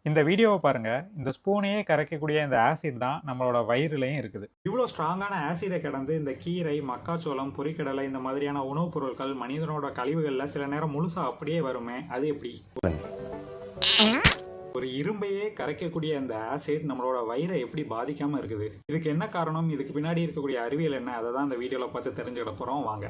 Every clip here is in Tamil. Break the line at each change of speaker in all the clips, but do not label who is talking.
இந்த வீடியோவை பாருங்க. இந்த ஸ்பூனையே கரைக்கக்கூடிய இந்த ஆசிட் தான் நம்மளோட வயிறுலயும் இருக்குது. இவ்வளோ ஸ்ட்ராங்கான ஆசிடை கடந்து இந்த கீரை, மக்காச்சோளம், பொரிக்கடலை இந்த மாதிரியான உணவுப் பொருட்கள் மனிதனோட கழிவுகளில் சில நேரம் முழுசா அப்படியே வருமே, அது எப்படி? ஒரு இரும்பையே கரைக்கக்கூடிய அந்த ஆசிட் நம்மளோட வயிறை எப்படி பாதிக்காம இருக்குது? இதுக்கு என்ன காரணம்? இதுக்கு பின்னாடி இருக்கக்கூடிய அறிவியல் என்ன? அதை தான் இந்த வீடியோவில் பார்த்து தெரிஞ்சுக்கிட போகிறோம். வாங்க.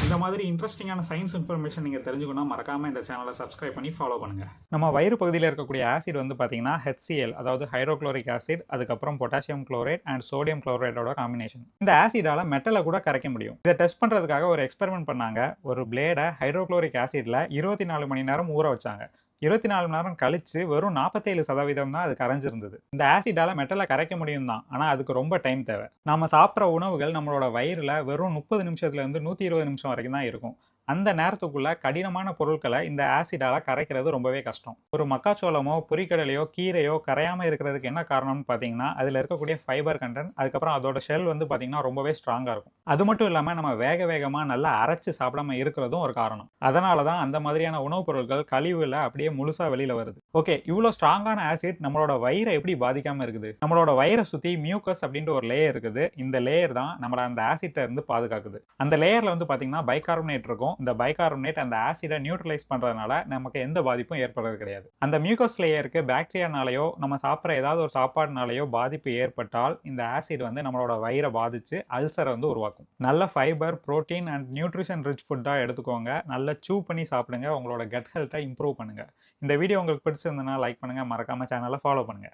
இந்த மாதிரி இன்ட்ரெஸ்டிங்கான சயின்ஸ் இன்ஃபர்மேஷன் நீங்கள் தெரிஞ்சுக்கணும், மறக்காம இந்த சேனலை சப்ஸ்கிரைப் பண்ணி ஃபாலோ பண்ணுங்க. நம்ம வயிறு பகுதியில் இருக்கக்கூடிய ஆசிட் வந்து பார்த்தீங்கன்னா HCl, அதாவது ஹைட்ரோக்ளோரிக் ஆசிட், அதுக்கப்புறம் பொட்டாசியம் குளோரைட் அண்ட் சோடியம் குளோரைடோட காம்பினேஷன். இந்த ஆசிடால மெட்டலை கூட கரைக்க முடியும். இதை டெஸ்ட் பண்ணுறதுக்காக ஒரு எக்ஸ்பெரிமெண்ட் பண்ணாங்க. ஒரு பிளேடை ஹைட்ரோக்ளோரிக் ஆசிட்ல 24 மணி நேரம் ஊற வச்சாங்க. 24 மணி நேரம் கழிச்சு வெறும் 47% தான் அது கரைஞ்சிருந்தது. இந்த ஆசிடால மெட்டலை கரைக்க முடியும் தான், ஆனால் அதுக்கு ரொம்ப டைம் தேவை. நம்ம சாப்பிட்ற உணவுகள் நம்மளோட வயிறில் வெறும் 30 நிமிஷத்துலேருந்து 120 நிமிஷம் வரைக்கும் தான் இருக்கும். அந்த நேரத்துக்குள்ள கடினமான பொருட்களை இந்த ஆசிடால கரைக்கிறது ரொம்பவே கஷ்டம். ஒரு மக்காச்சோளமோ, பொரிக்கடலையோ, கீரையோ கரையாம இருக்கிறதுக்கு என்ன காரணம்னு பார்த்தீங்கன்னா, அதில் இருக்கக்கூடிய ஃபைபர் கண்டென்ட், அதுக்கப்புறம் அதோட ஷெல் வந்து பார்த்தீங்கன்னா ரொம்பவே ஸ்ட்ராங்காக இருக்கும். அது மட்டும் இல்லாமல் நம்ம வேகமாக நல்லா அரைச்சு சாப்பிடாம இருக்கிறதும் ஒரு காரணம். அதனால தான் அந்த மாதிரியான உணவுப் பொருட்கள் கழிவுல அப்படியே முழுசா வெளியில வருது. ஓகே, இவ்வளோ ஸ்ட்ராங்கான ஆசிட் நம்மளோட வயிறை எப்படி பாதிக்காம இருக்குது? நம்மளோட வயிறை சுற்றி மியூக்கஸ் அப்படின்ற ஒரு லேயர் இருக்குது. இந்த லேயர் தான் நம்மளை அந்த ஆசிட்டை இருந்து பாதுகாக்குது. அந்த லேயர்ல வந்து பார்த்தீங்கன்னா பைகார்பனேட் இருக்கும். இந்த பைகார்பனேட் அந்த ஆசிடை நியூட்ரலைஸ் பண்றதுனால நமக்கு எந்த பாதிப்பும் ஏற்படுறது கிடையாது. அந்த மியூக்கஸ் லேயருக்கு பாக்டீரியானாலேயோ நம்ம சாப்பிட்ற ஏதாவது ஒரு சாப்பாடுனாலேயோ பாதிப்பு ஏற்பட்டால் இந்த ஆசிட் வந்து நம்மளோட வயிறை பாதிச்சு அல்சரை வந்து உருவாக்கும். நல்ல fibre, protein and nutrition rich ஃபுட்டாக எடுத்துக்கோங்க. நல்லா சூ பண்ணி சாப்பிடுங்க. உங்களோட கட் ஹெல்த்தை இம்ப்ரூவ் பண்ணுங்க. இந்த வீடியோ உங்களுக்கு பிடிச்சிருந்ததுன்னா லைக் பண்ணுங்க, மறக்காம சேனலை ஃபாலோ பண்ணுங்க.